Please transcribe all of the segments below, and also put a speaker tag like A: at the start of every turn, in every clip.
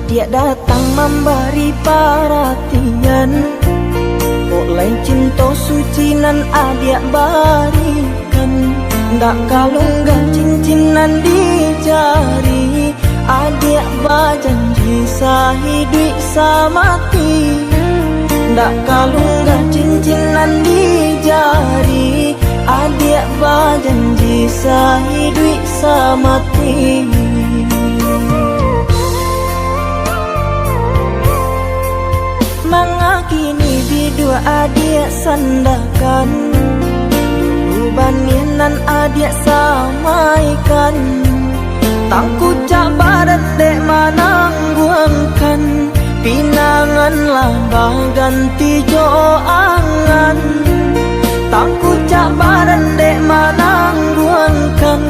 A: Dia datang memberi perhatian, oleh cinta suci nan adik berikan. Ndak kalunggan cincinan di jari, adik berjanji sehidup semati. Ndak kalunggan cincinan di jari, adik berjanji sehidup semati. Mengakini bidua adik sandakan, ubaninan adik samaikan. Tangku cabaran dek manangguangkan, pinangan lambang ganti jo angan. Tangku cabaran dek manangguangkan,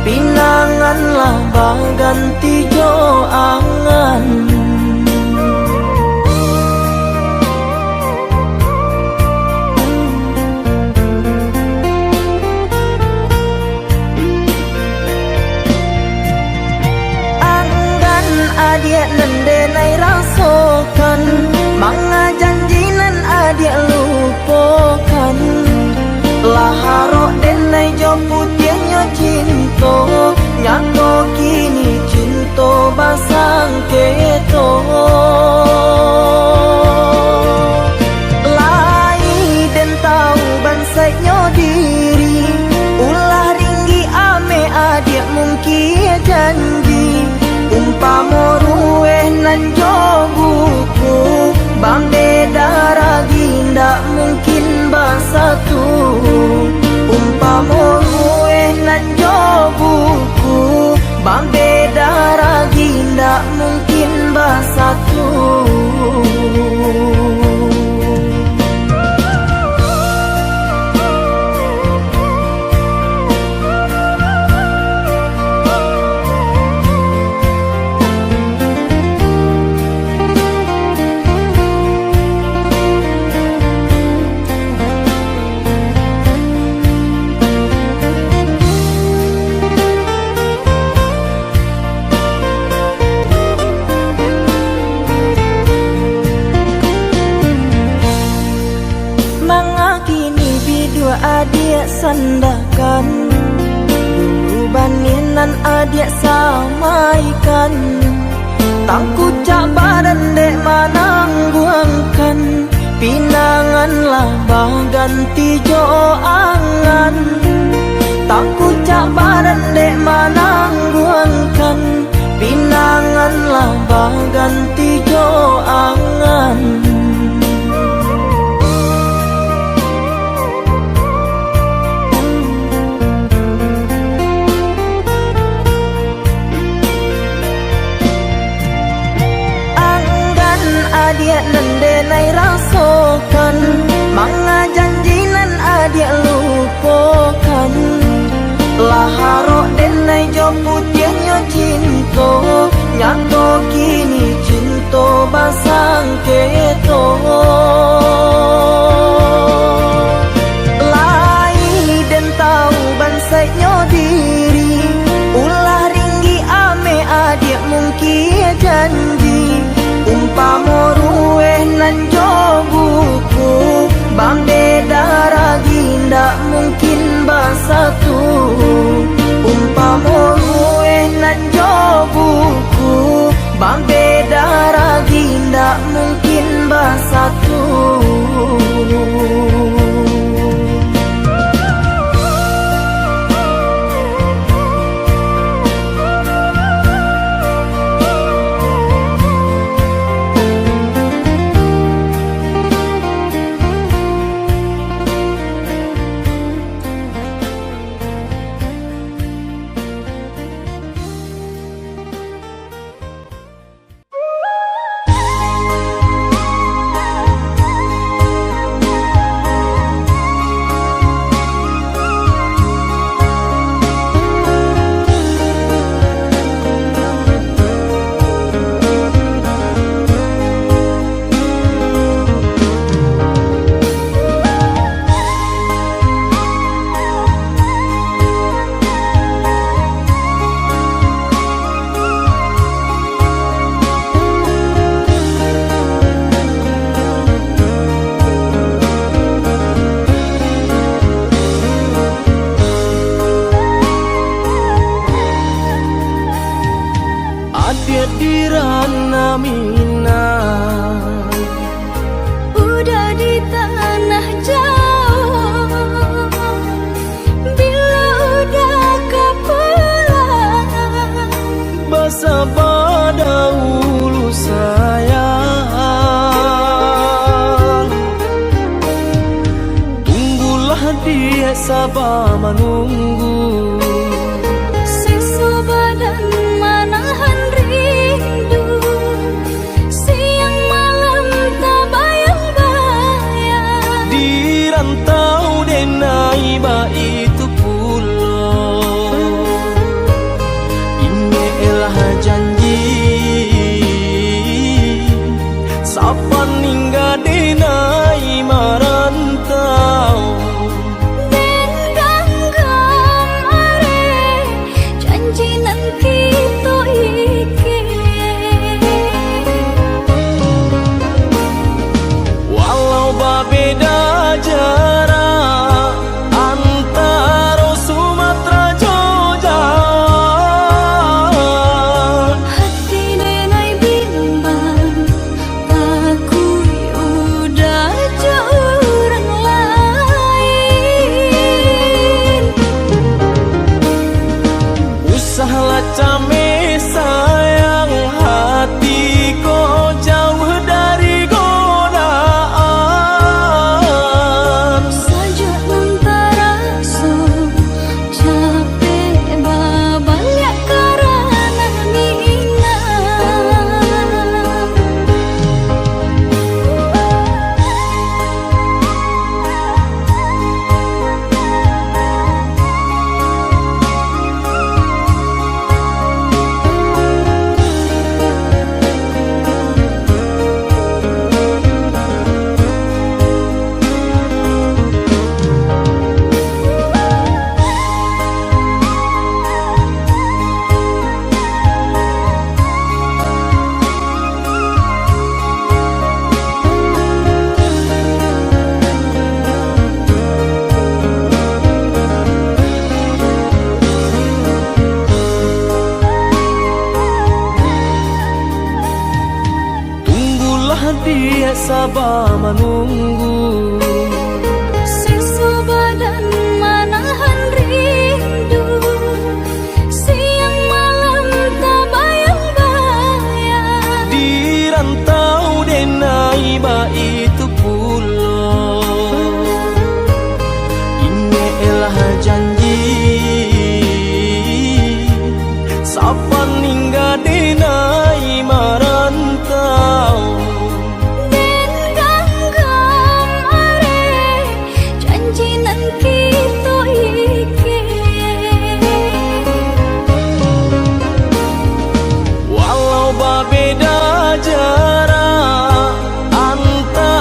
A: pinangan lambang ganti jo angan. Adik nendenai rasakan, mga janji nan adik lupakan. Laharok denai jo putihnya cinta, nyako kini cinta basang keto. Lai den tahu bansainya diri, ulah ringgi ame adik mungkin janji. Umpama rueh nan jo buku, bambe daragi ndak mungkin bersatu. Umpama rueh nan jo buku, bambe daragi ndak mungkin bersatu. Adik sandakan, ubaninan adik samaikan. Tangku cabaran dek manangguangkan, pinangan lambang ganti jo angan. Tangku cabaran dek manangguangkan, pinangan lambang ganti jo angan. Adik nendenai rasakan, mga janji nan adik lupakan. Laharok denai jo putihnya cinta, nyako kini cinta basang keto. Lai den tahu bansainya diri, ulah ringgi ame adik mungkin janji. Umpama rueh nan jo buku, bambe daragi ndak mungkin bersatu. Umpama rueh nan jo buku, bambe daragi ndak mungkin bersatu. dirana Minang,
B: udah di tanah jauh. Bila udah kau pulang,
A: basa pada ulu sayang. Tunggulah dia sabar menunggu,
B: sisa badan manahan rindu. Siang malam tak bayang-bayang,
A: di rantau denai ba itu pulau. Ini elah janji sapa ningga denai marantau.
B: dan ganggang are janji nanti to iki.
A: Walau berbeda jarak antara Sumatera Jogja,
B: Hati denai bimbang, takui udah jauh orang lain.
A: usahlah came sayang, hati kau jauh dari godaan.
B: Saja antara so capek babanya karena minang.
A: Tunggulah dia sabar menunggu,
B: Sisa badan manahan rindu. Siang malam tak bayang-bayang,
A: di rantau denai ba itu pulau. Ini elah janji sapa ningga denai marantau.
B: dan ganggang are janji nanti to iki.
A: Walau berbeda jarak antara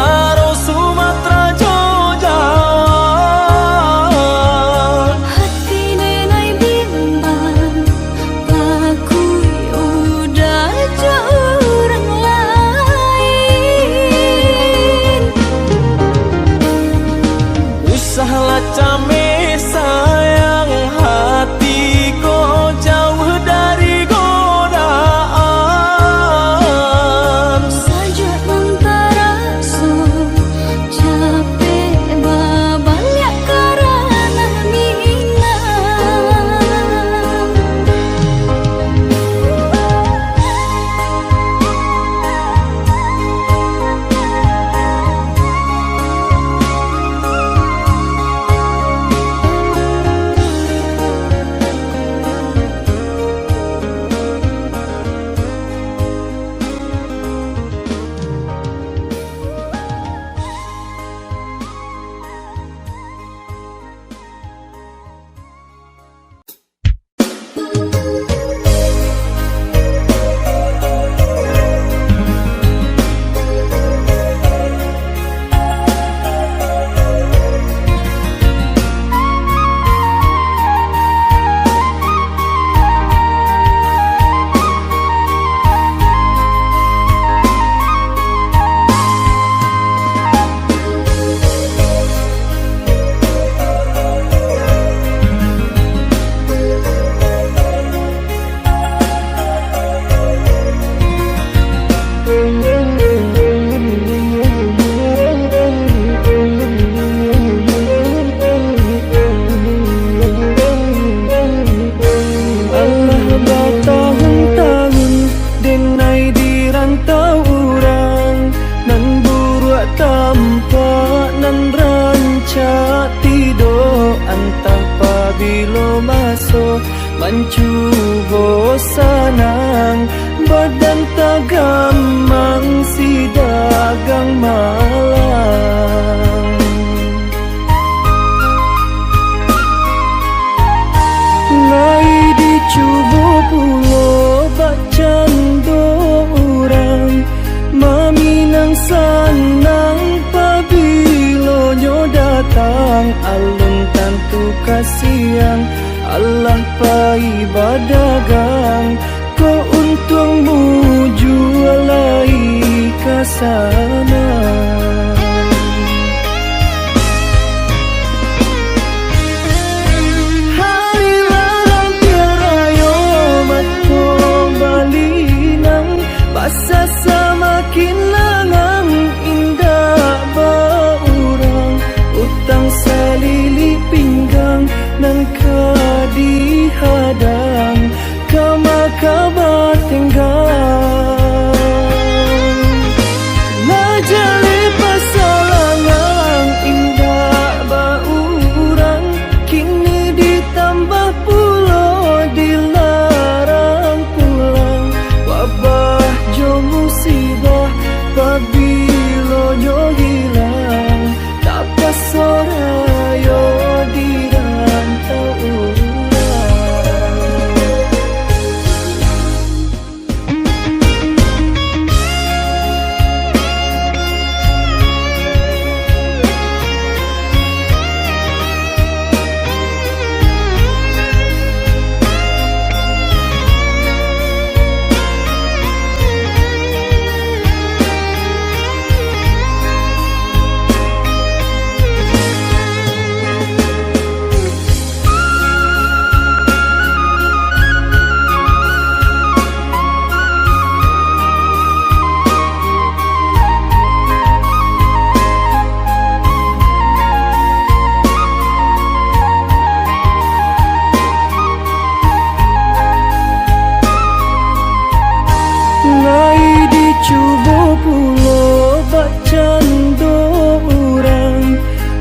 A: gamang si dagang malang. Ngai dicubo pulo bacan do orang, maminang sanang pabilo nyo datang, alun tantu kasiang Allah pai badagang, ko untungmu jualai kasana. Hari larang tiarayo matko balinang, basa semakin langang indah baurang, utang salili pinggang nan kadihadang, kama kabat tenggang. Najali pasalangang indah baurang, kini ditambah pulo dilarang pulang, wabah jo musibah pabilo nyo hilang, tak pasorayo di rantau urang. Ngai dicubo pulo bacan do orang,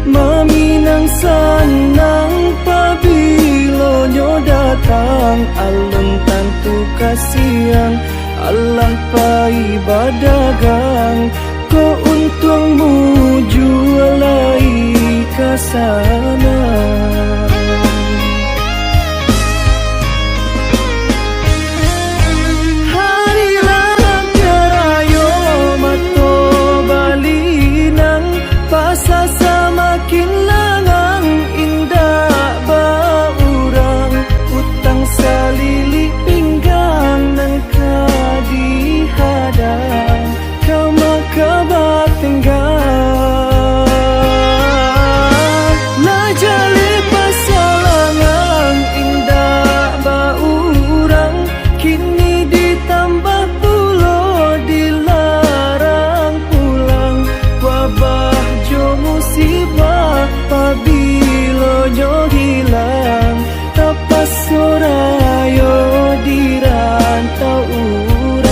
A: maminang sanang pabilo nyo datang, alun tantu kasiang Allah pai badagang, ko untungmu jualai kasana. Basa semakin langang indah baurang, utang salili pinggang nan kadihadang, kama kabat tenggang. Najali pasalangang indah baurang, kini ditambah pulo dilarang pulang, wabah musibah pabilo nyo hilang, tapas sorayo di rantau urang.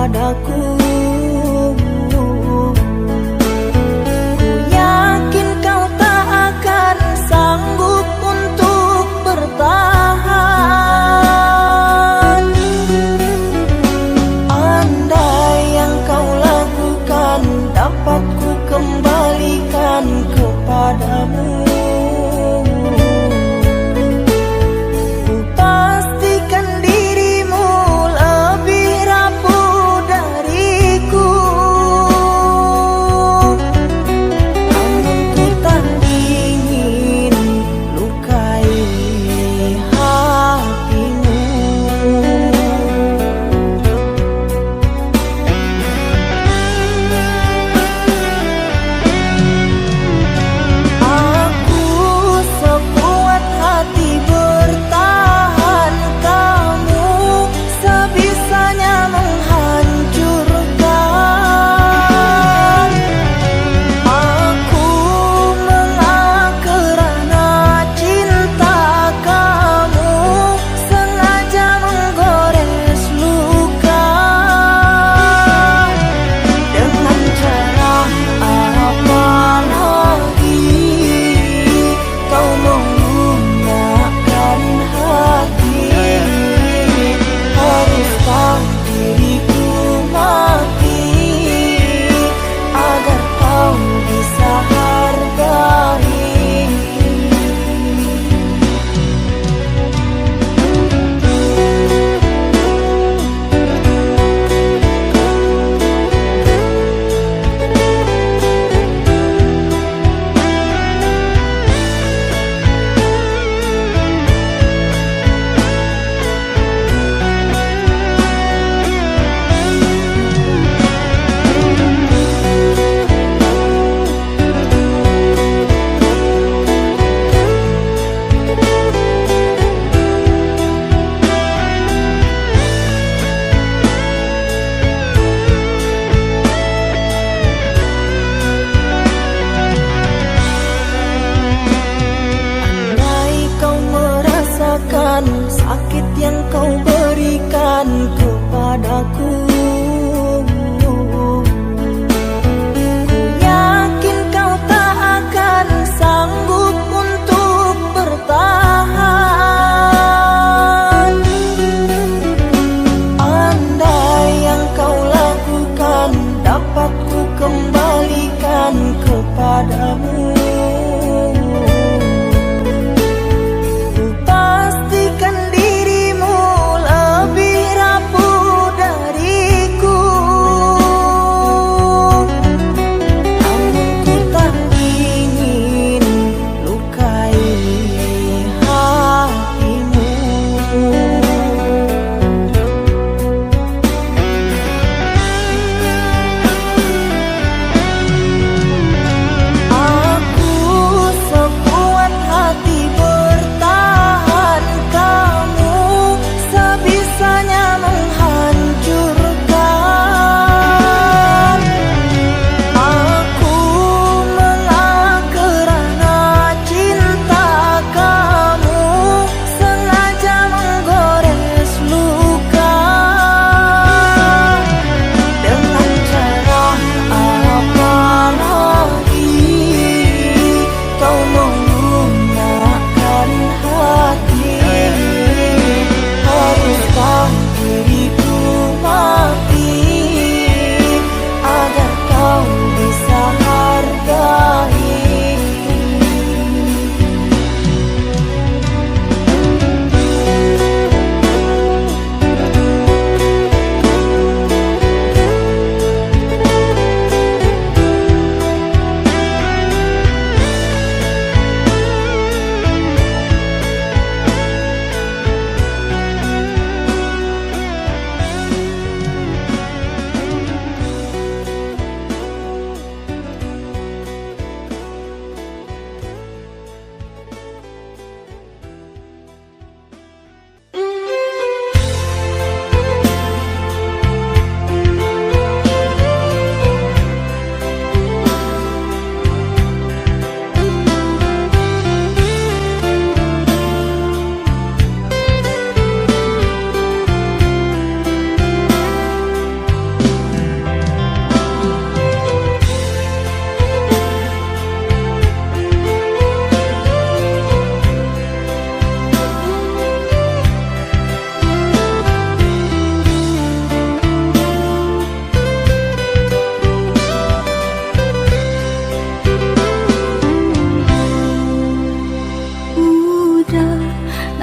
C: padaku. Ku yakin kau tak akan sanggup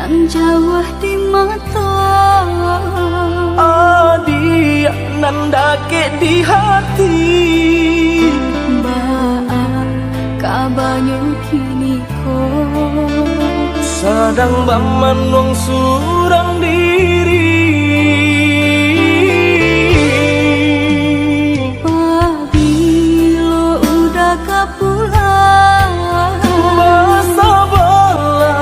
B: Nang jauh di mata
A: Adik nan dake di hati
B: Baak kabanyo kini ko
A: Sadang bamanong surang diri
B: Pabilo udah kapulang
A: Basa bala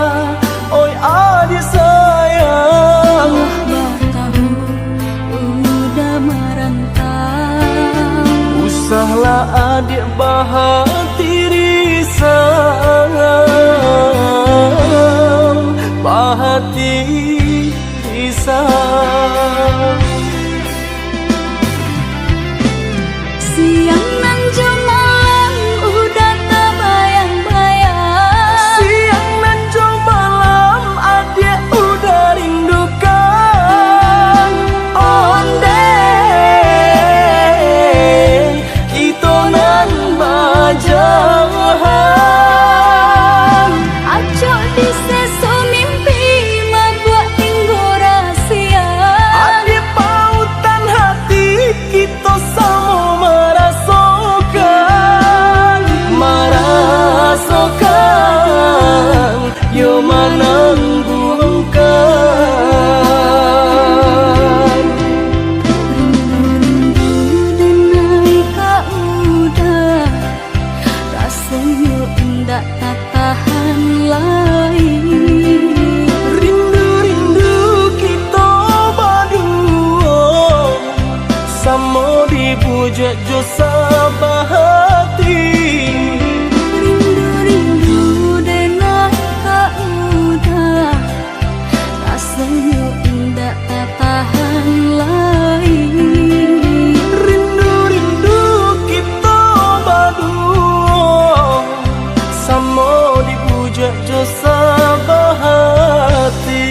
A: oi adik sayang
B: Batahu udah merantau
A: Usahlah adik bahati risang Bahati risang
B: Siang nan jemalang udah terbayang-bayang
A: Siang nan jo malam adik udah rindukan Onde kita nan bajahan
B: Acok di sesu mimpi membuat tinggal rahasia
A: Adik pautan hati kita sama merasakan yo menangguhkan
B: Rindu-rindu denai kak udah Rasanya enggak tak tahan lagi
A: Rindu-rindu kita berdua Sama dibujuk jo sabahati
B: Rindu-rindu denai kak udah Rasanya enggak tak tahan lagi
A: Rindu-rindu kita berdua Sama dibujuk jo sabahati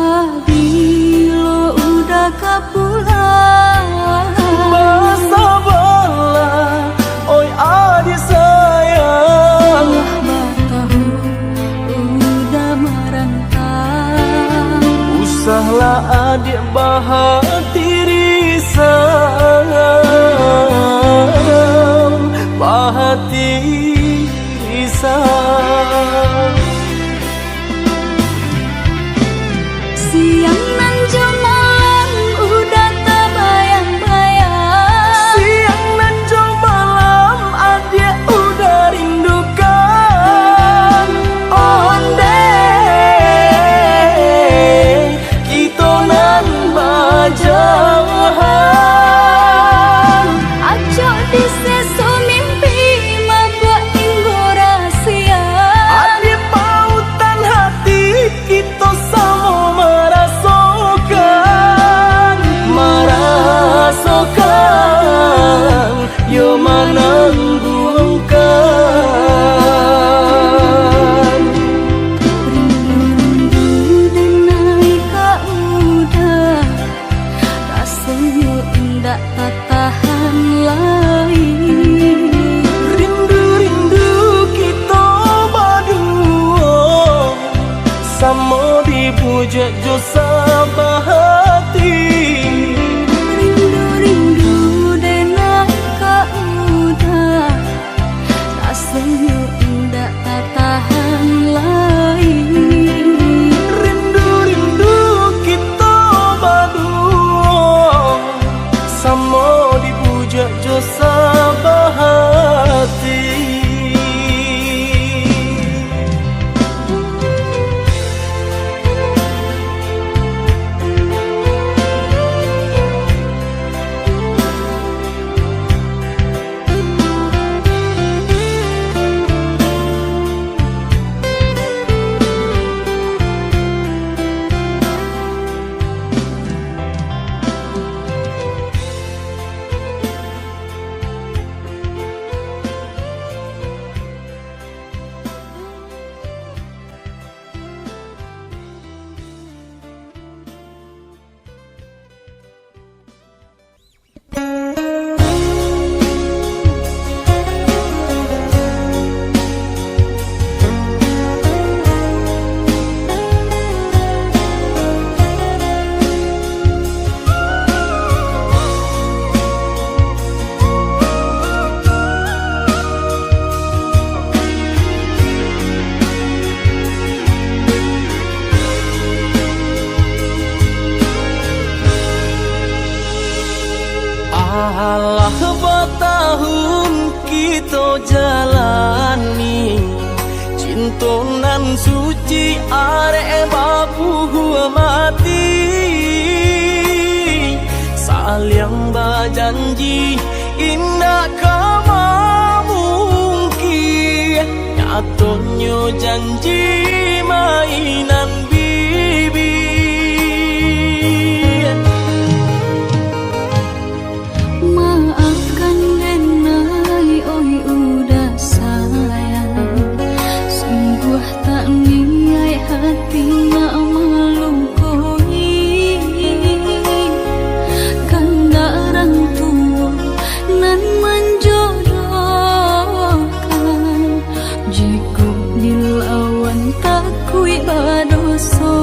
B: Pabilo udah kapulang
A: Basa bala oi adik sayang
B: Batahu udah merantau
A: Usahlah adik bahati risang Bahati risang
B: Siang nan jemalang udah terbayang-bayang
A: Siang nan jo malam adik udah rindukan Onde kita nan bajahan
B: Acok di sesu mimpi membuat tinggal rahasia
A: Adik pautan hati kita sama merasakan yo menangguhkan
B: Rindu-rindu denai kak udah Rasanya enggak tak tahan lagi
A: Rindu-rindu kita berdua Sama dibujuk jo sabahati
B: Rindu-rindu denai kak udah Rasanya enggak tak tahan lagi
A: Rindu-rindu kita berdua Sama dibujuk jo sabahati kita jalani, cinta nan suci arek babu mati, saling berjanji indah kama mungkin, nyatanya janji mainan bibi.
B: Maafkan Denai, oi udah sayang, sungguh tak niat hati nak melukui, kanda orang tua nan menjodohkan, jika dilawan takui badoso.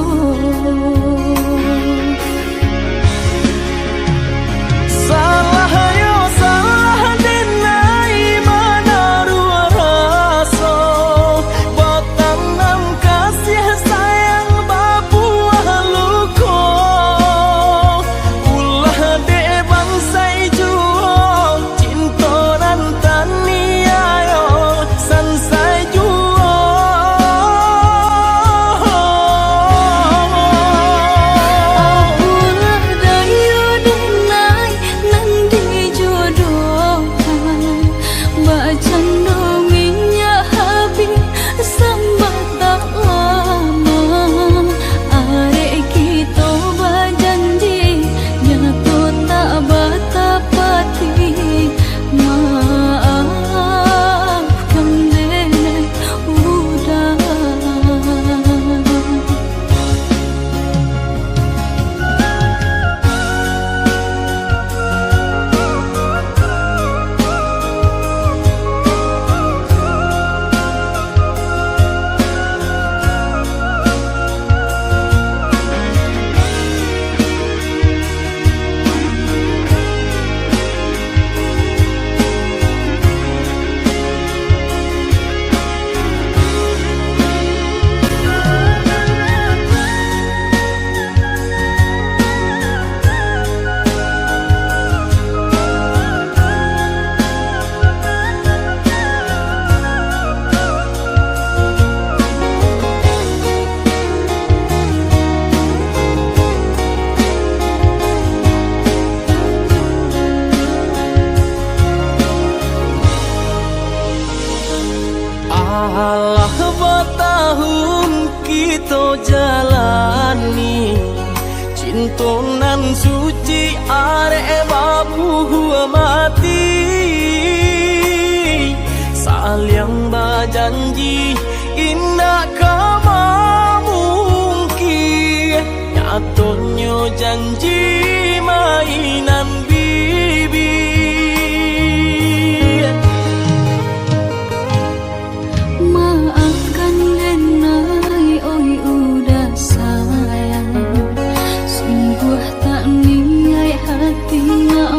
A: Alah bertahun kita jalani, cinta nan suci arek babu mati, saling berjanji indah kama mungkin, nyatanya janji mainan bibi.
B: Maafkan Denai, oi udah sayang, sungguh tak niat hati nak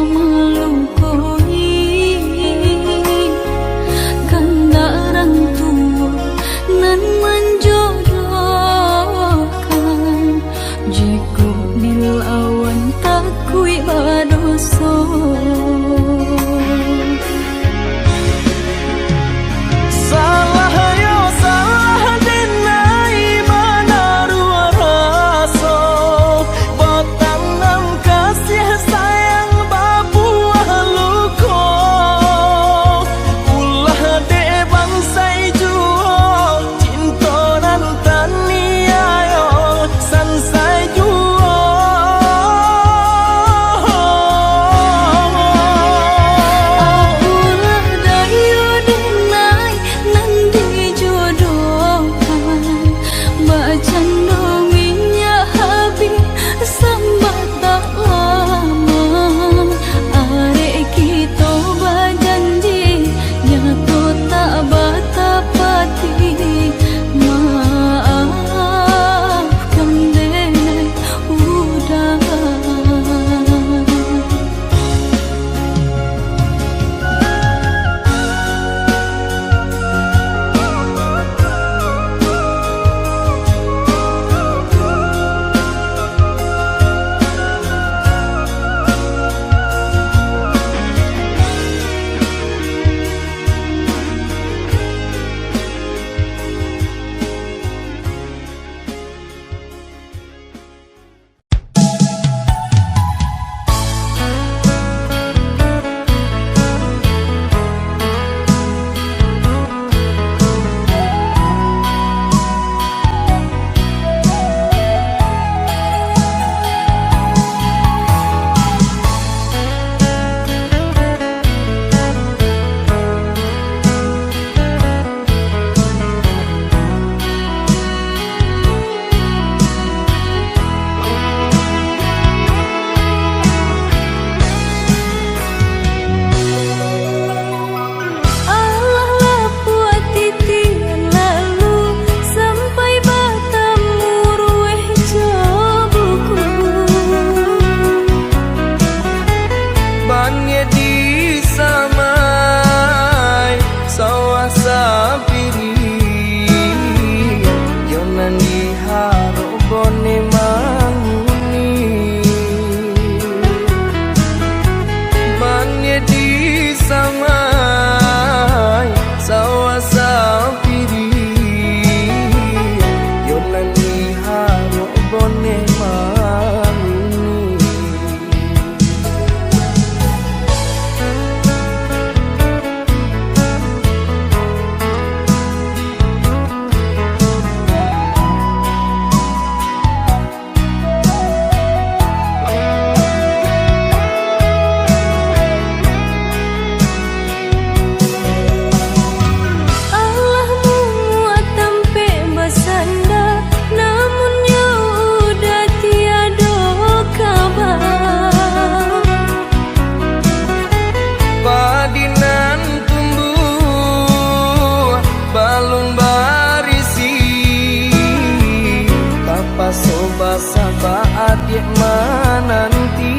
A: adik menanti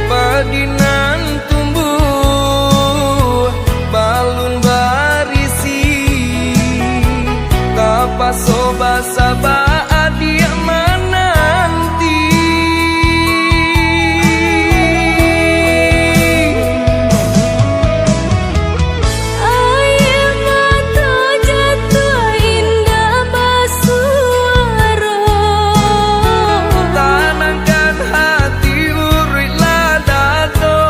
A: padinan tumbuh balun barisi kapaso basaba adik menanti
B: air mata jatuh indah basuara
A: tanangkan hati urilah dato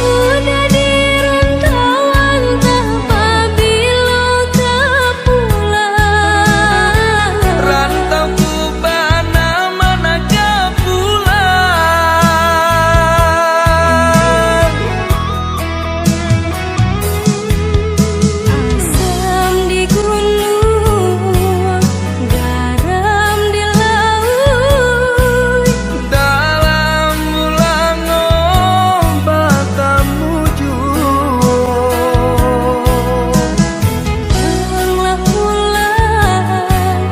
B: udah di rantauan tanpa bila tak pulang
A: rantau ku bana manakah pulang
B: asam di gunung garam di laut
A: dalam bulan ombak kamu
B: Pulanglah pulang,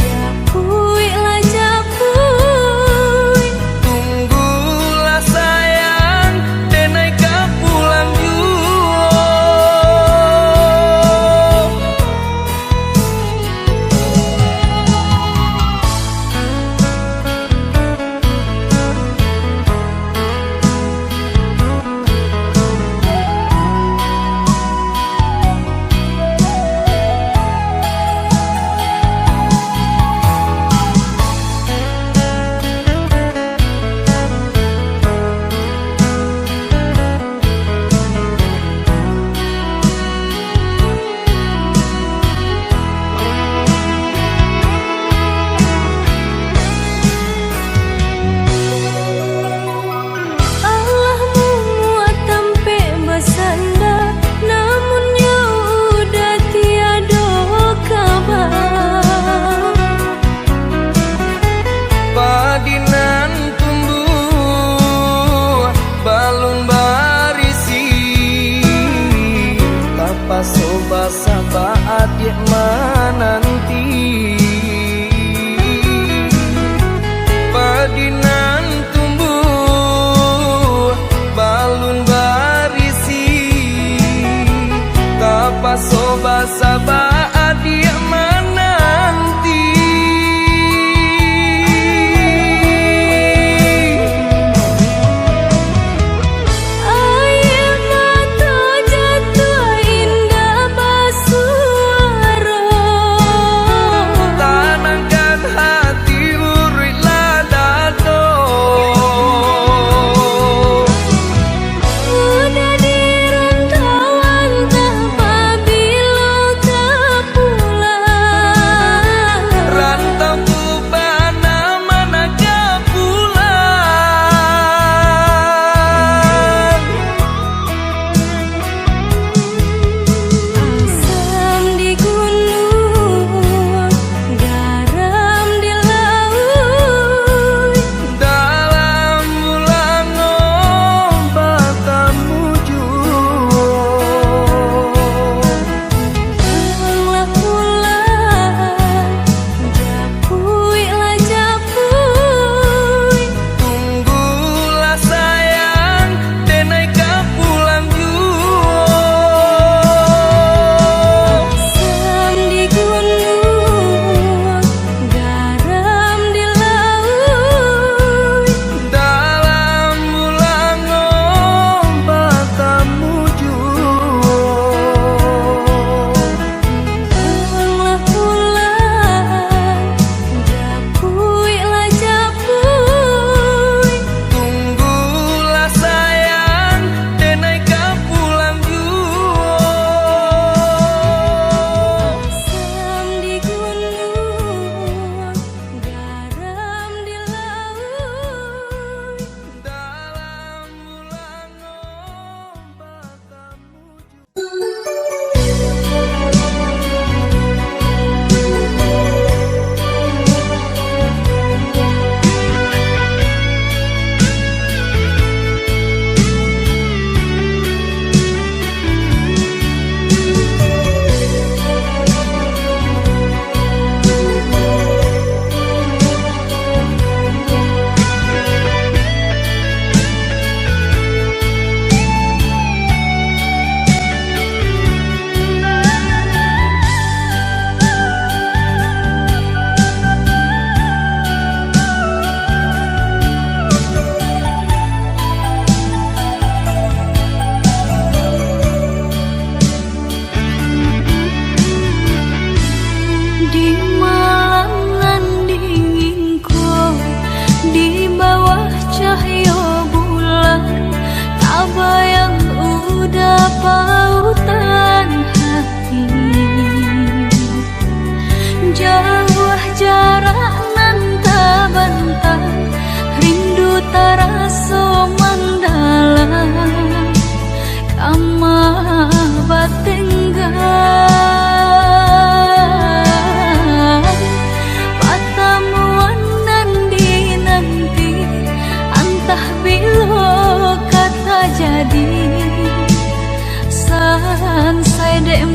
B: japui lah japui,
A: tunggulah sayang denai ka pulang juo
B: Allah memuat tampe bersanda, namun ya udah tiada kabar.
A: padinan tumbuh balun barisi kapaso basaba adik menanti padinan tumbuh balun barisi kapaso basaba adik menanti
B: Air mata jatuh indah basuara
A: tanangkan hati urilah dato
B: udah di rantauan tanpa bila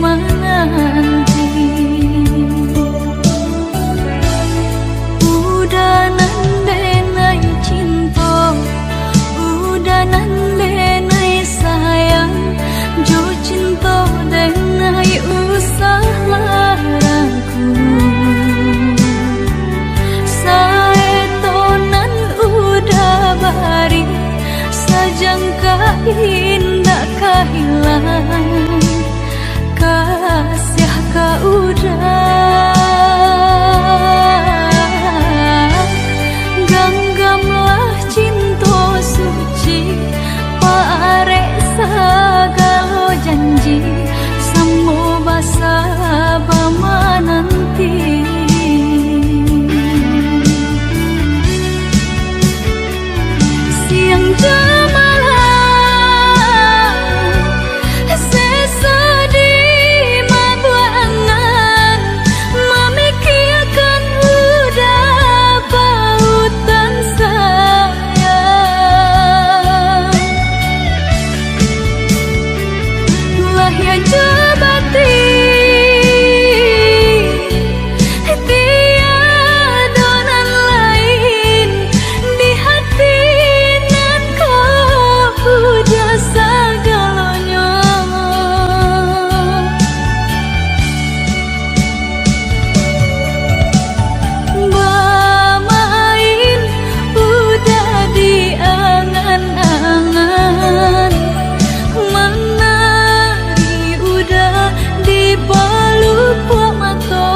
B: menanti. Udah nandenai cinta, udah nandenai sayang, jo cinta denai usah larangku. Saetonan udah bari, sajangka indah kehilangan, kasih ka udah. Ganggamlah cinta suci, parek sagalo janji, samo basa bama nanti. Siang jemalah sesedih mabuangan, memikirkan udah pautan sayang. Lah ya jabati tiadonan lain di hati nan kau puja segalanya. Bermain udah di angan-angan, menari udah di pelupuk mata.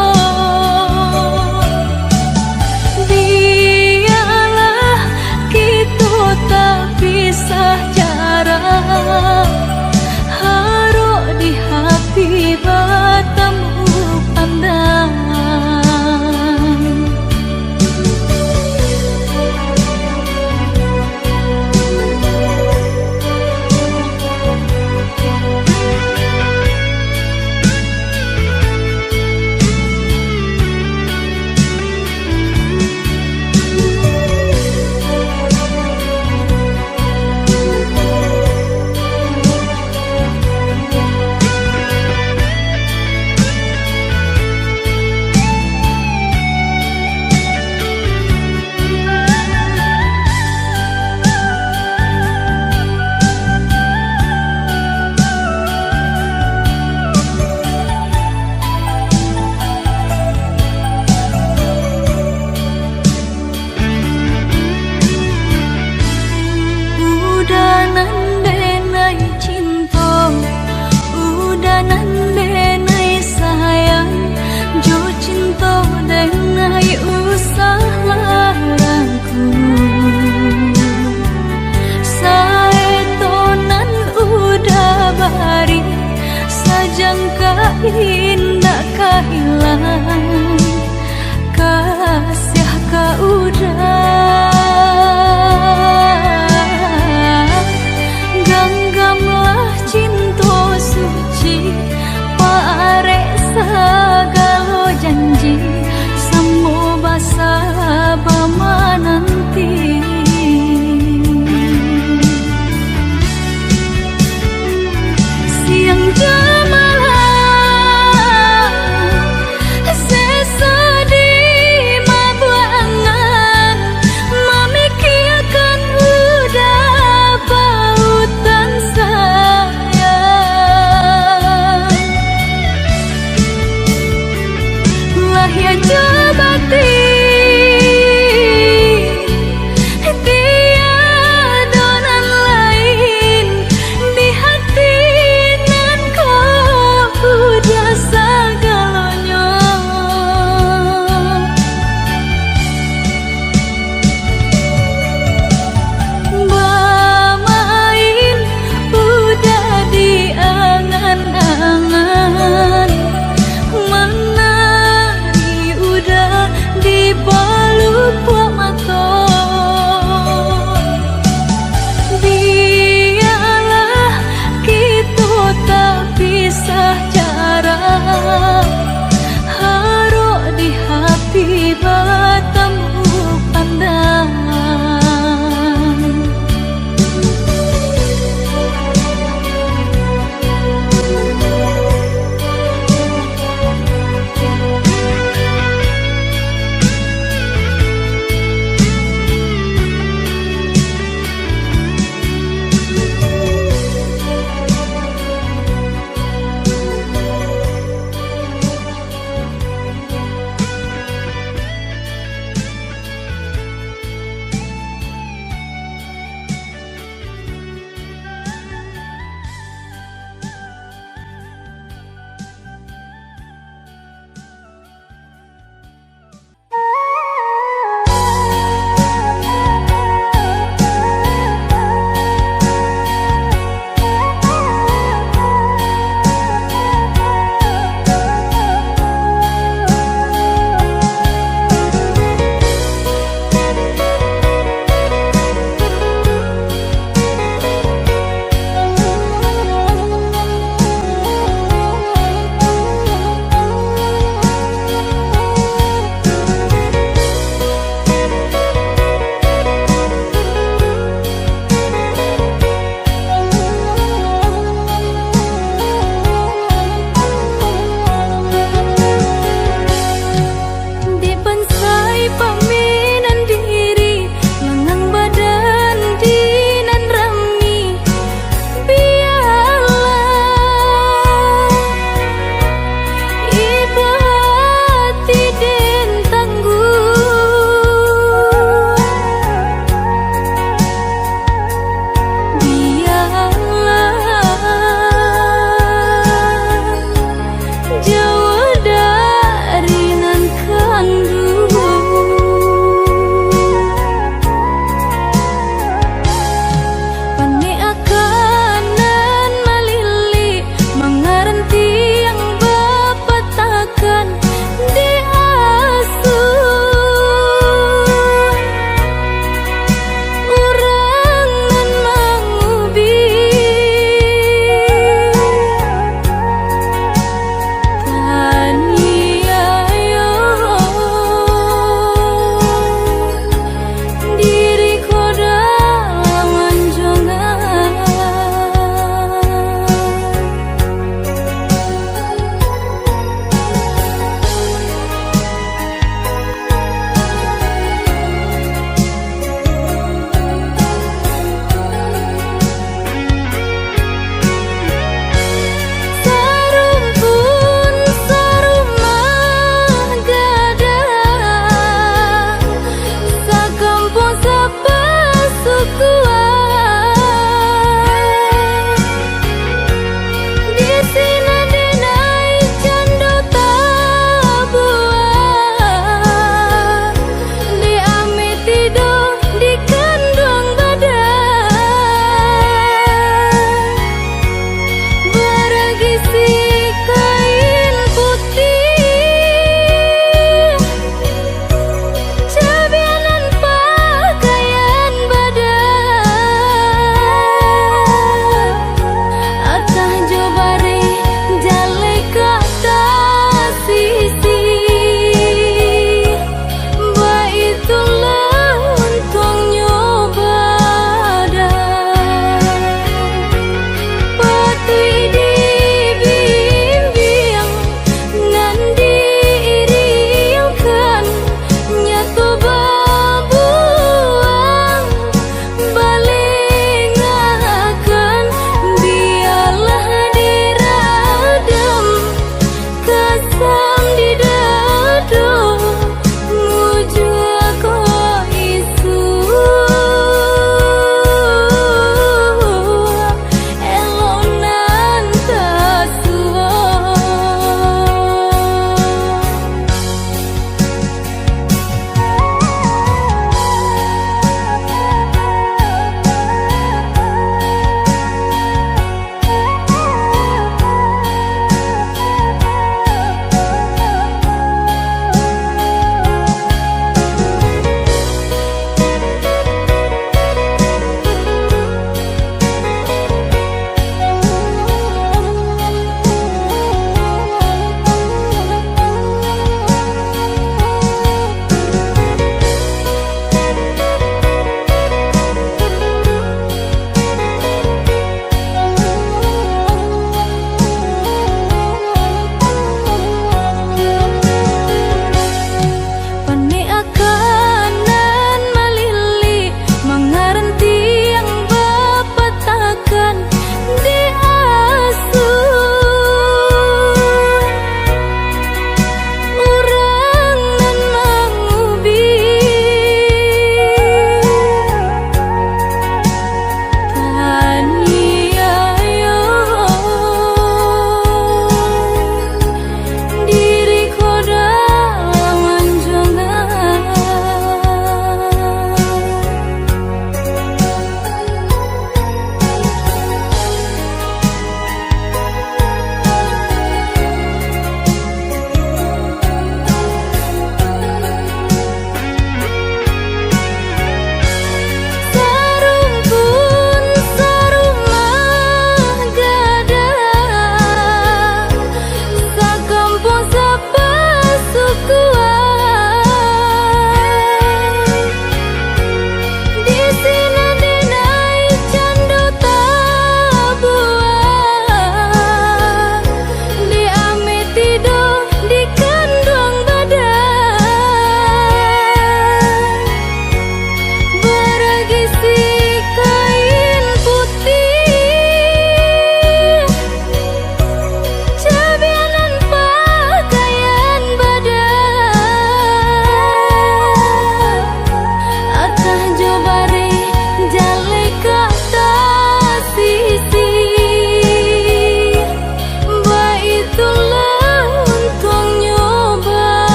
B: Biarlah kita tak pisah jarak, haruk di hati bertemu pandangan. Udah nandenai cinta, udah nandenai sayang, jo cinta denai usah larangku. Saetonan udah bari, sajangka indah kehilangan, kasih ka udah. Ganggamlah cinta suci, parek sagalo janji, samo basa bama nanti. Siang jemalah sesedih mabuangan,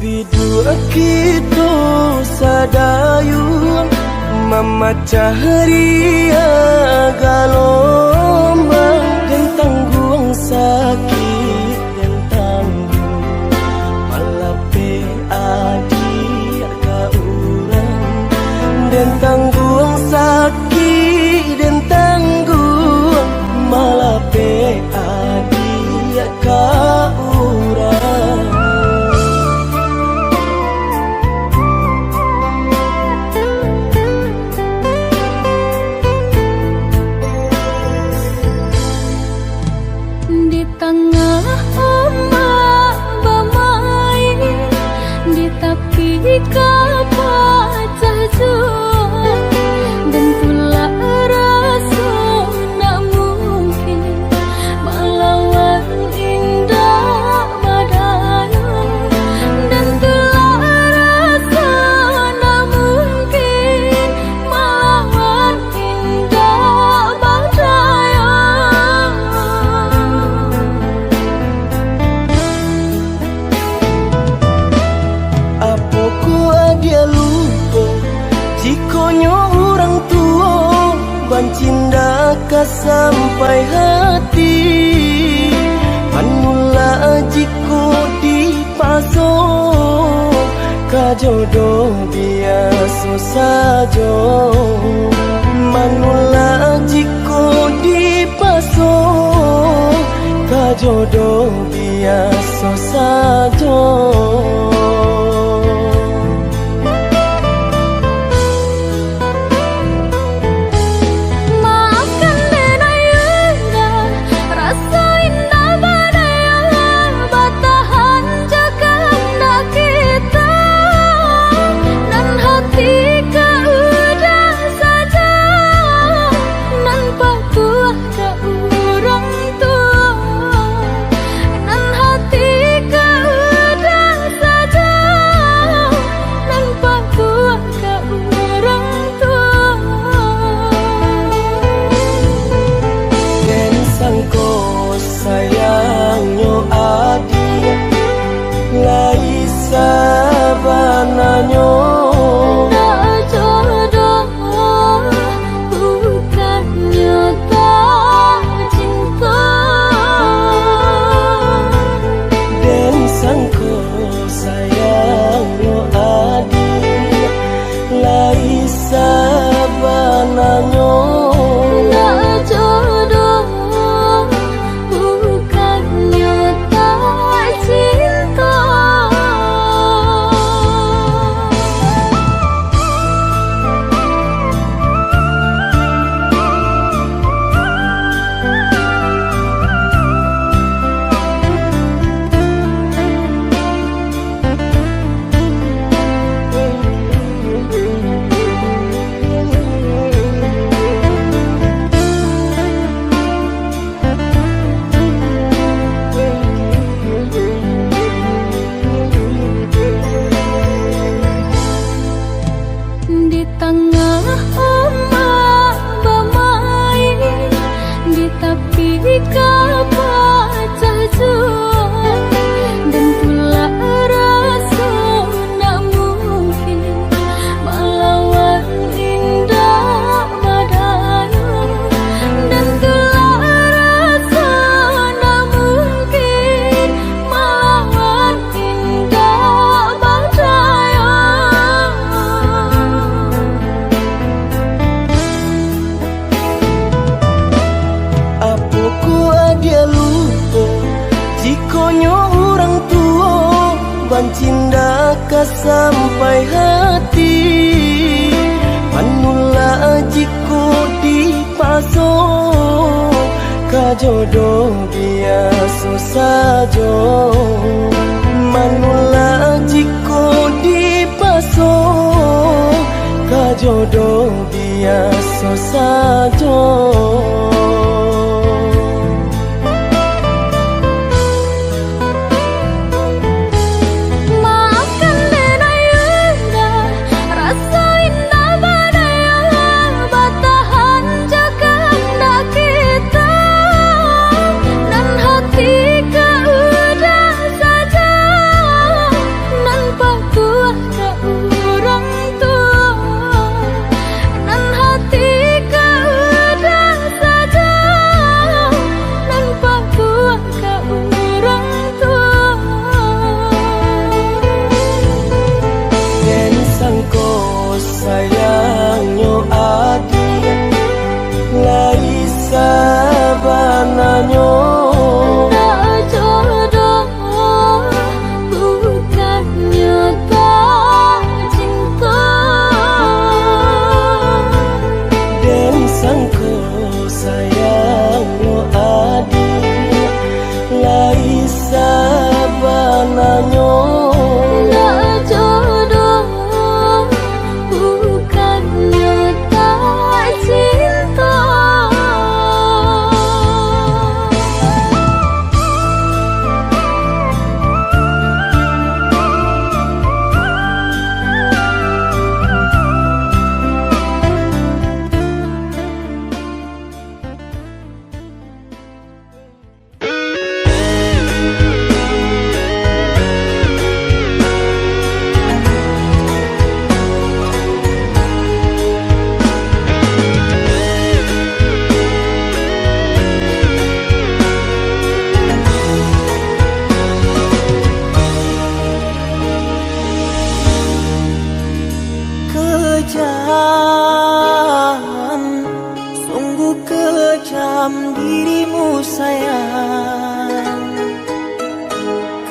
A: Bidua kita sadayung memecah ria gelombang dan tanggung sakit dan tanggung malape adik ka urang dan tanggung sakit dan tanggung malape adik ka urang.
B: Di tengah ombak bermain, di tepi kapal juang, dan pula rasa nak mungkin melawan indah badai, dan pula rasa nak mungkin melawan indah badai.
A: Dia lupa jikonyo orang tua bancinda ka sampai hati manula jiko di paso ka jodoh biasa saja manula jiko di paso ka jodoh biasa saja. Sayangnya adik lai sabananya
B: tak jodoh bukannya tak cinta
A: dan sangko sayangnya adik lai sabananya
B: tak jodoh bukannya tak cinta. Di tengah ombak bermain, di tepi kapal juang, dan pula rasa nak mungkin melawan indah badai, dan pula rasa nak mungkin melawan indah badai.
A: Dia lupa jikonyo orang tua bancinda ka sampai hati manula jiko di paso ka jodoh biasa saja manula jiko di paso ka jodoh biasa saja. dirimu sayang.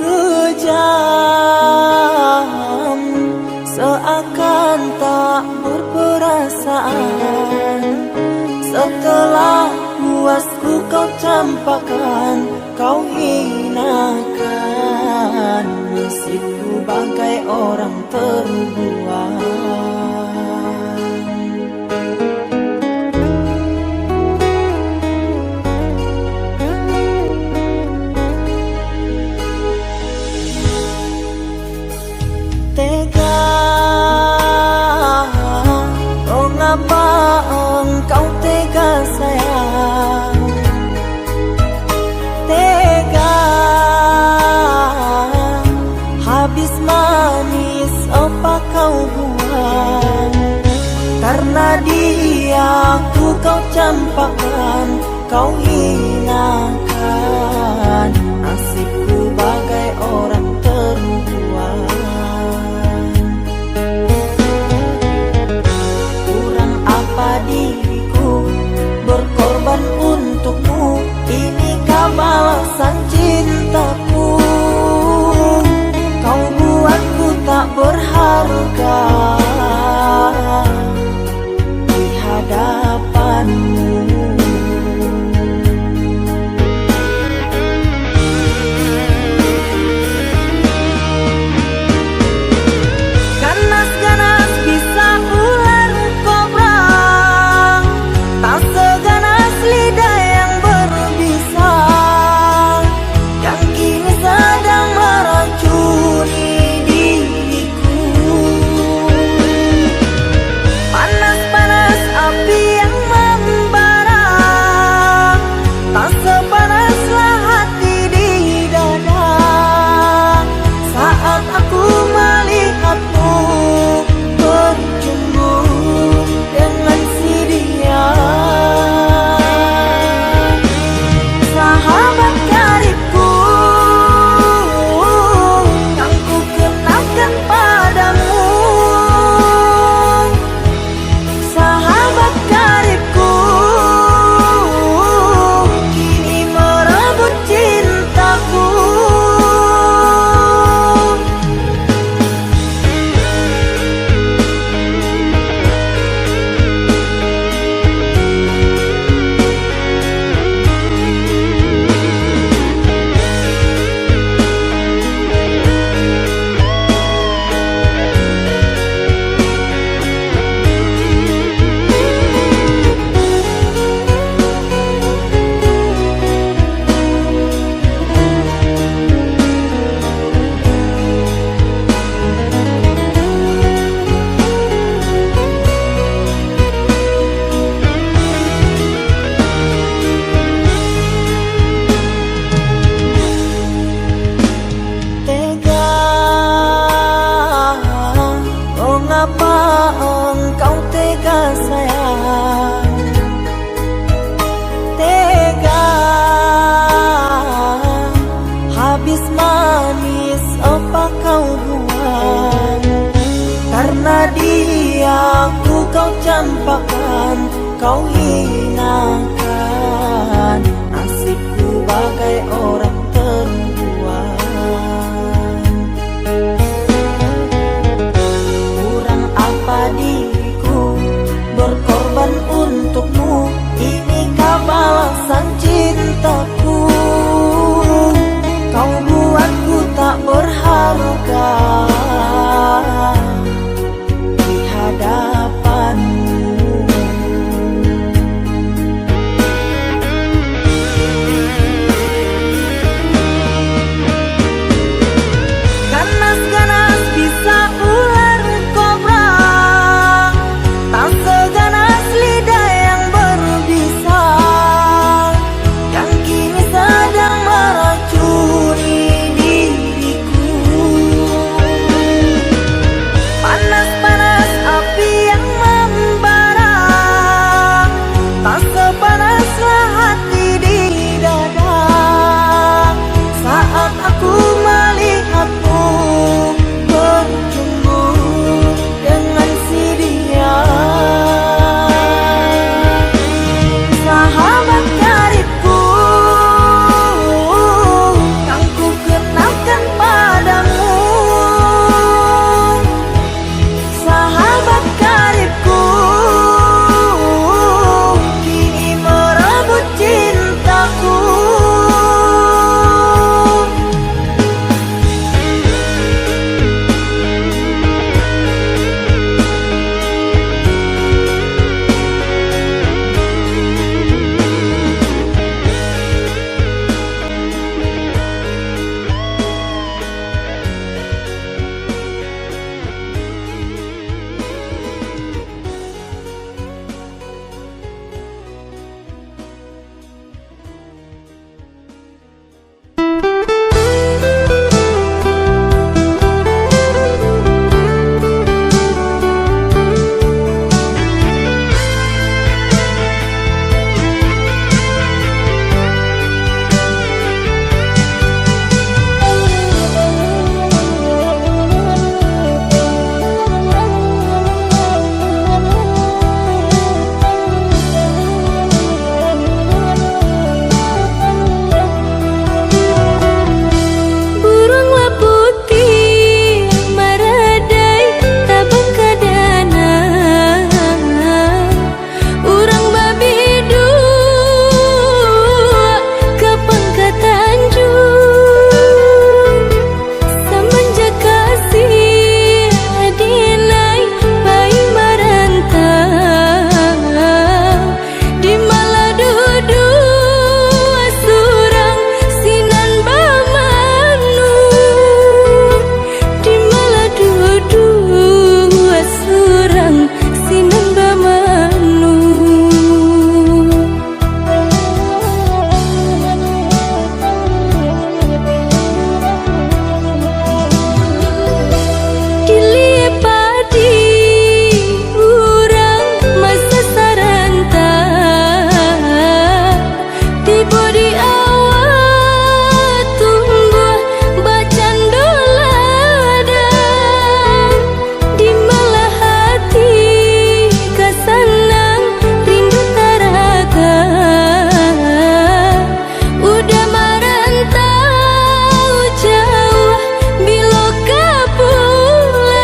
A: Kejam, seakan tak berperasaan. Setelah puasku kau campakkan, kau hinakan. Nasibku bagai orang terbuang. Tega, oh ngapa engkau tega sayang. Tega, habis manis apa kau buang. Karena dia ku kau campakkan, kau hinakan. Nasibku bagai orang terbuang. Kurang apa diriku berkorban untukmu, inikah balasan cintaku. Kau buatku tak berharga di hadapanmu. Ganas-ganas bisa ular kobra, tak seganas lidah yang berbisa, yang kini sedang meracuni diriku.
B: di awal tumbuh bacandoladang di malah hati kesenang rindu taraga udah merantau jauh bila kapulang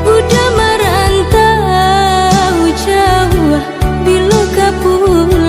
B: udah merantau jauh bila kapulang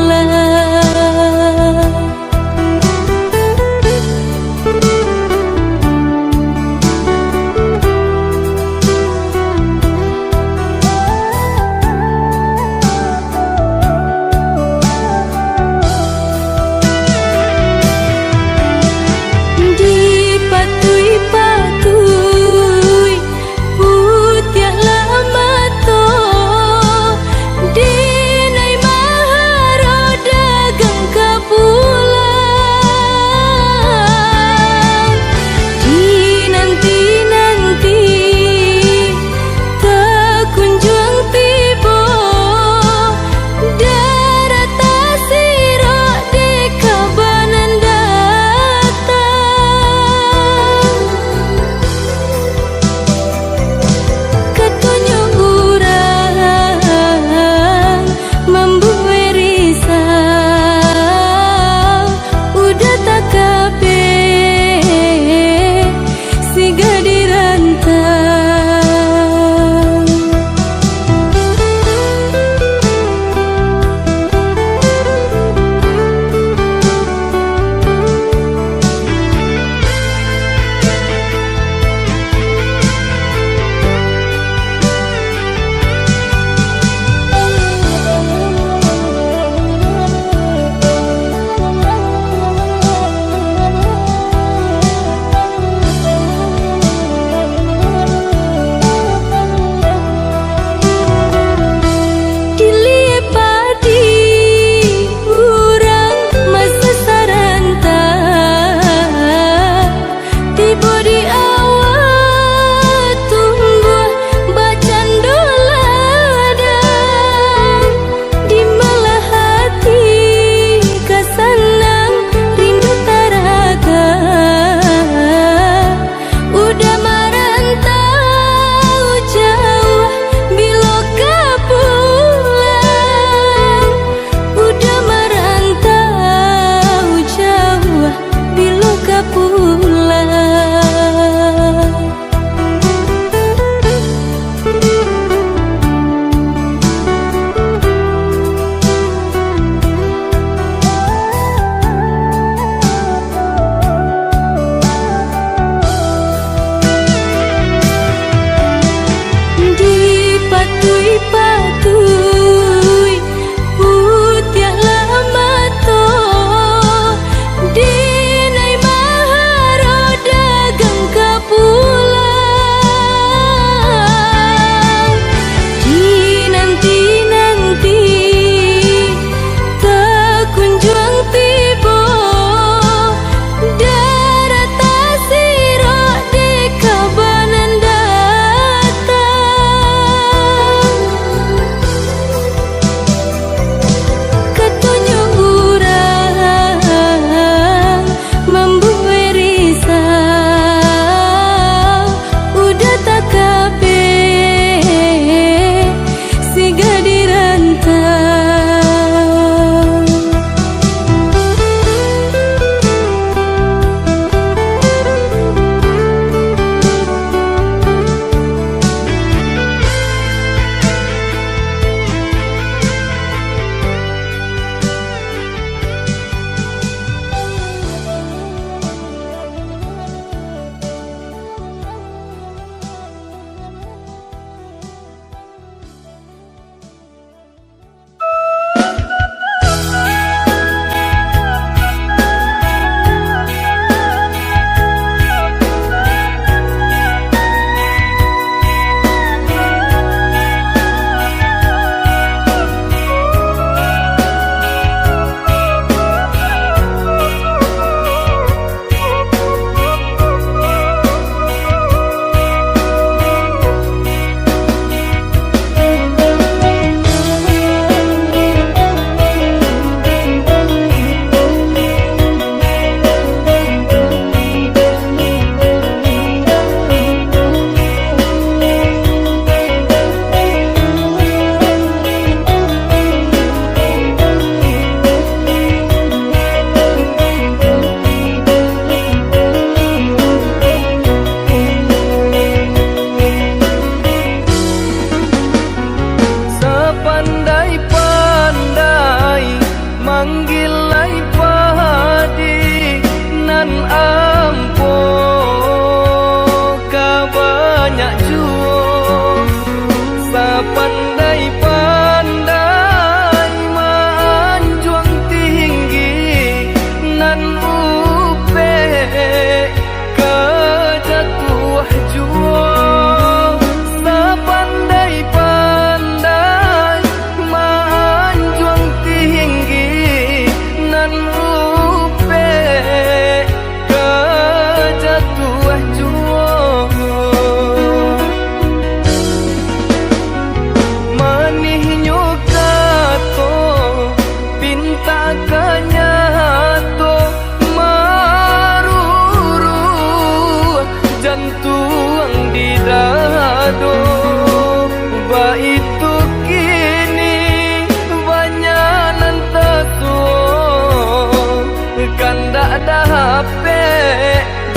A: ada HP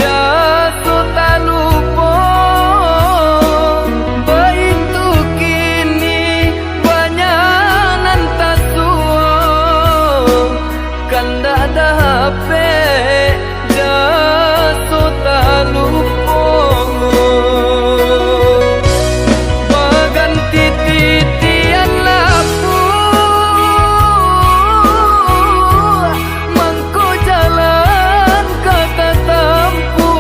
A: jatuh tak lupa. Begitu kini banyak nan tak suah. Kan tak ada HP jatuh tak lupa. Berganti titian laku mangko jalan kata tempuh.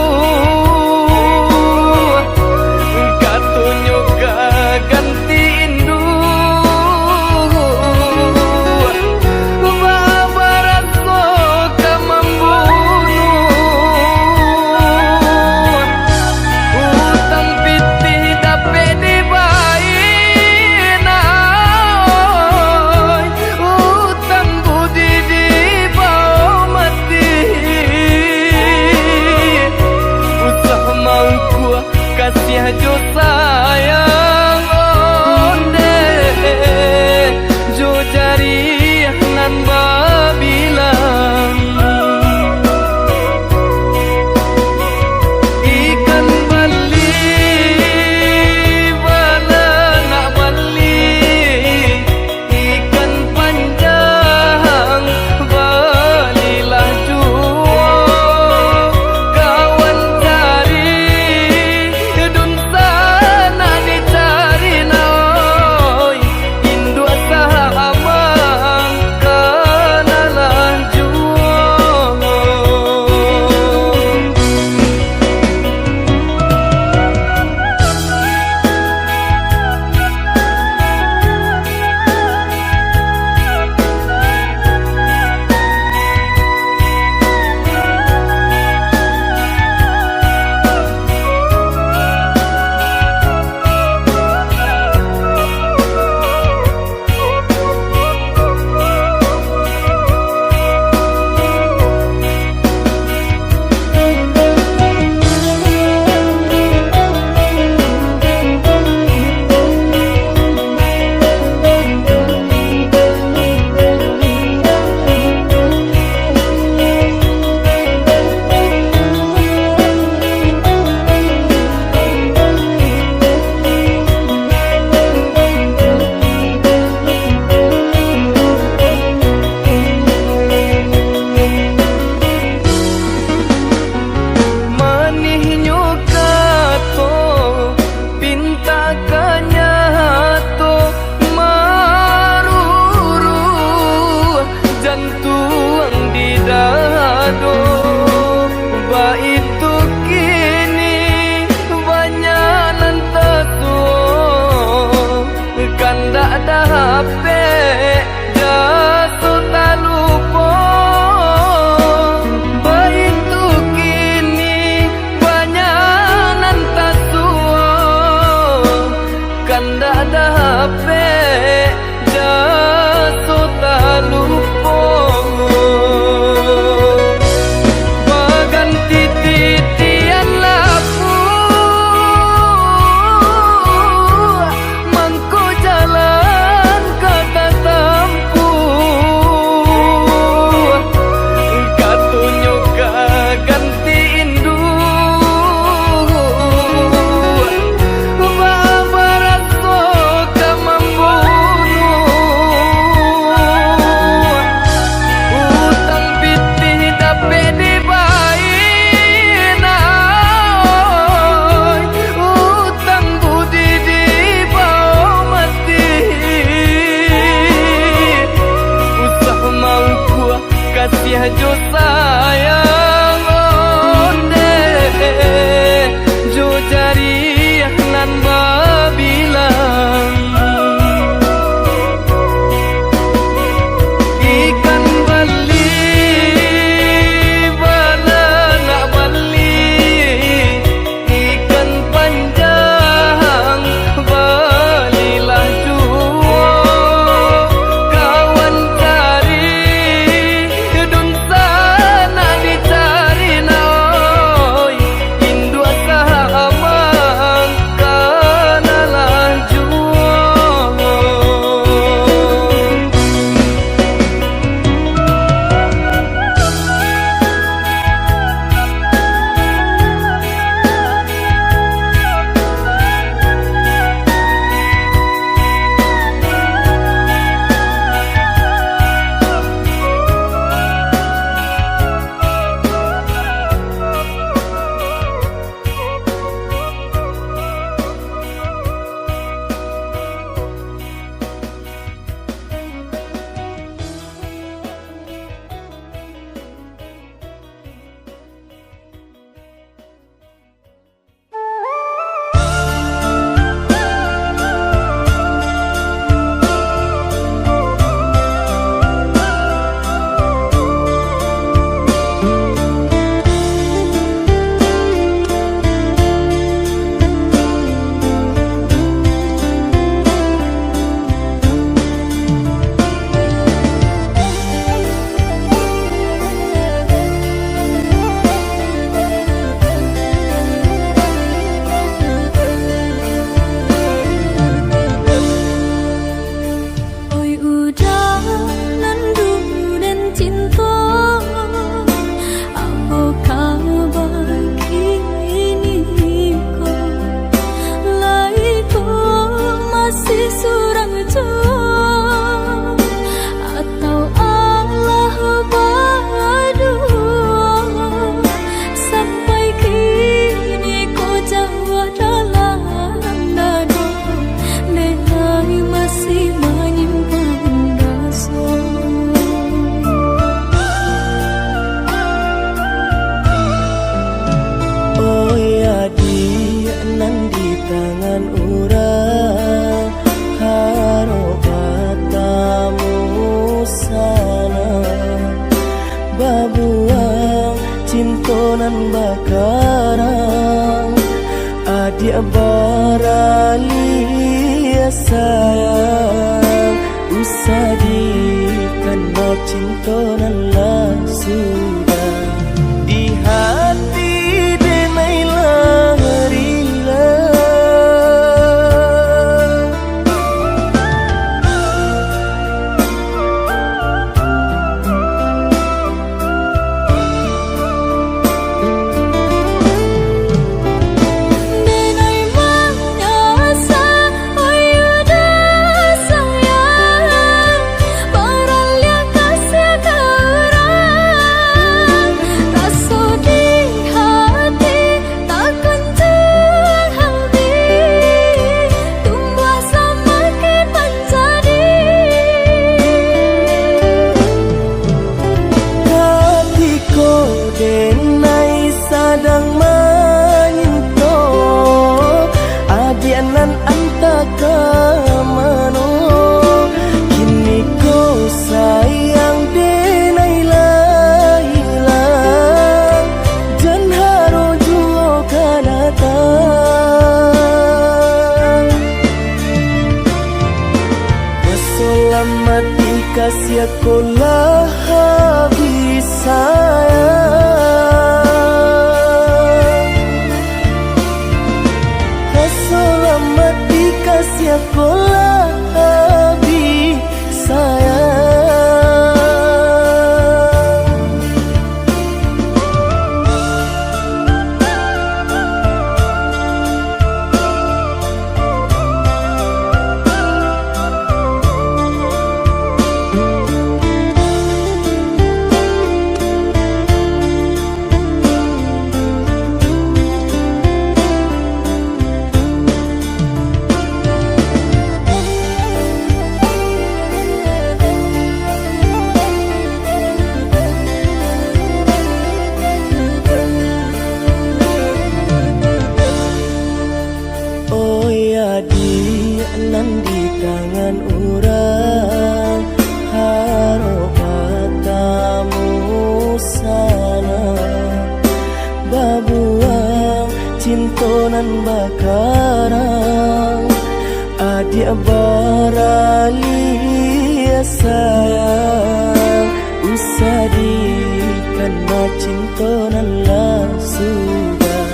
A: Katunjuk ganti indu babarat soka membunuh. Utang pitih dapat dibayar, utang budi dibawa mati. Usah mau gua kasih jo sayang onde jo jari nan babilang. Ikan bali bala nak bali, ikan panjang balilah jua. Kawan cari dun sana dicari noi, induk sahamang kanalah jua. Manihnya kato pinta kanyato maruru jantung di dado. Baitu kini banyak nan tersuah. Kan tak ada HP jatuh tak lupa. Begitu kini banyak nan tak suah. Kan tak ada HP jatuh tak lupa. Berganti titian laku mangko jalan kata tempuh. Katunjuk ganti indu babarat soka membunuh. Utang pitih dapat dibayar, utang budi dibawa mati. Usah mau gua kasih jo sayang onde jo jari nan babilang. Ikan bali bala nak bali, ikan panjang balilah jua. Kawan cari dun sana di tangan urang harobatamu sana babuang cintonan bakarang adik baralia sayang usadi karena cintonan lah sudah di hati denailah rila
B: Denai manyasa oyuda sayang baralia kasih kerang rasa di hati takkan terhabis tumbuh semakin menjadi
A: hatiku denai sadang menyinto adianan antaka mano kini kau sayang denai lah hilang dan haro juo kanatang Selamat kasih aku lah habis sayang Selamat kasih aku lah habis sayang Oh ya di nan di tangan urang harobatamu sana babuang cintonan bakarang adik baralia sayang usadi karena cintonan lah sudah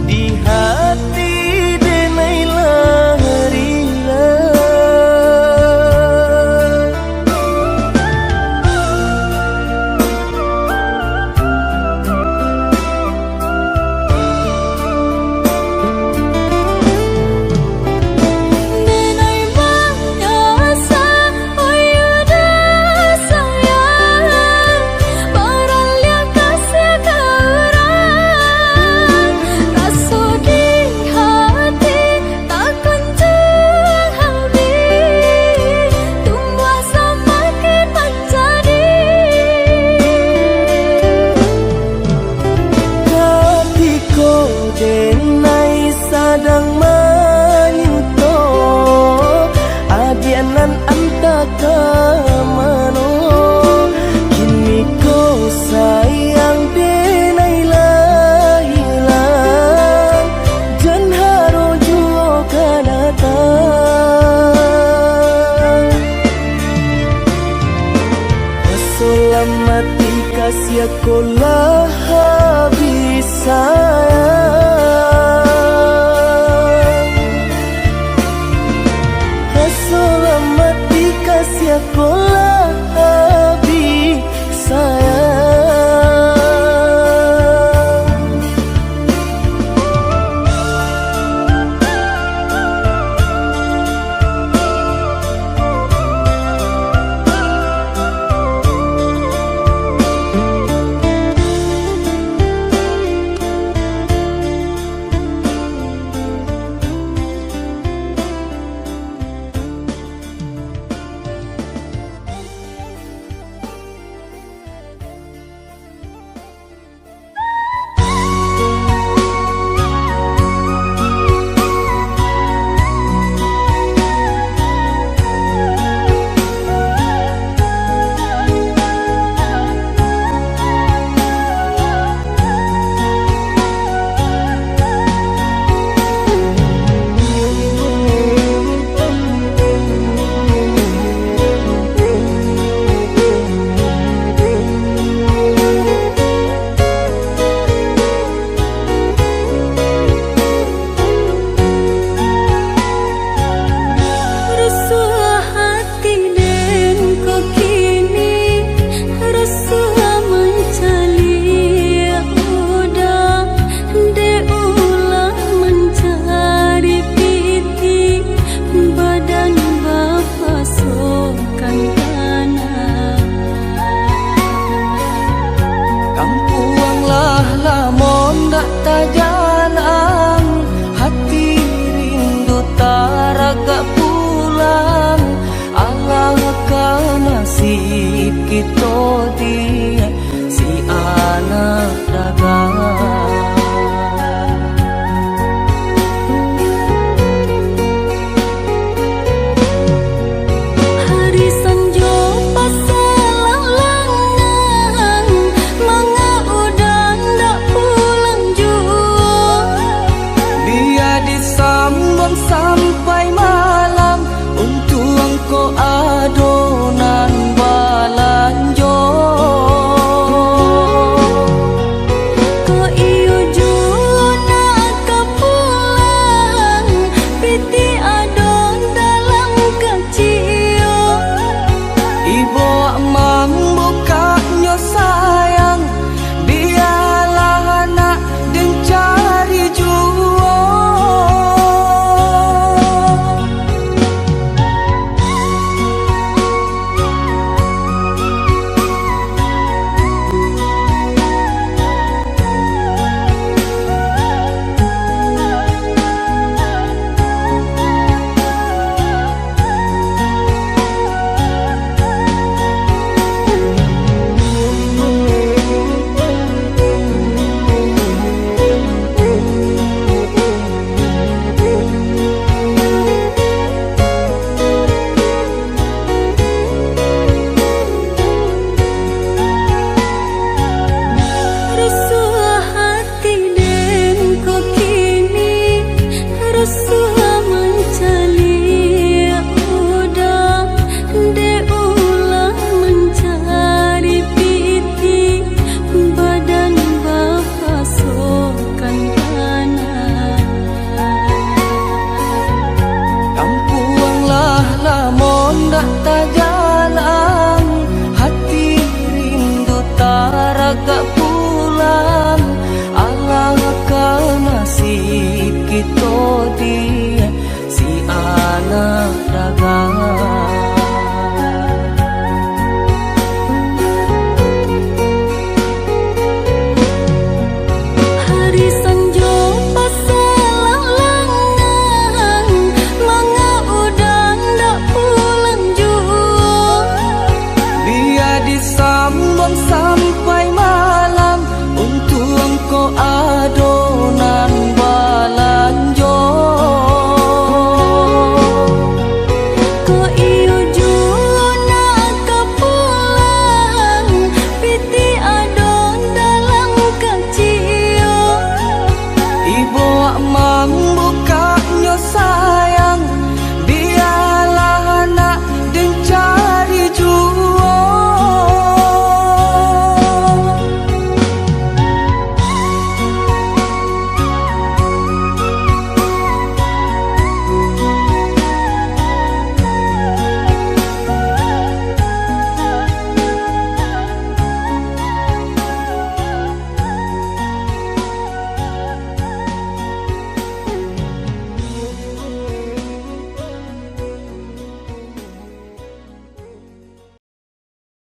A: di hati denailah rila
B: Denai manyasa oyuda sayang baralia kasih kerang rasa di hati takkan terhabis tumbuh semakin menjadi
A: hatiku denai sadang menyinto adianan antaka mano kini kau sayang denai lah hilang dan haro juo kanatang Selamat kasih aku lah habis sayang Selamat kasih aku lah habis sayang nan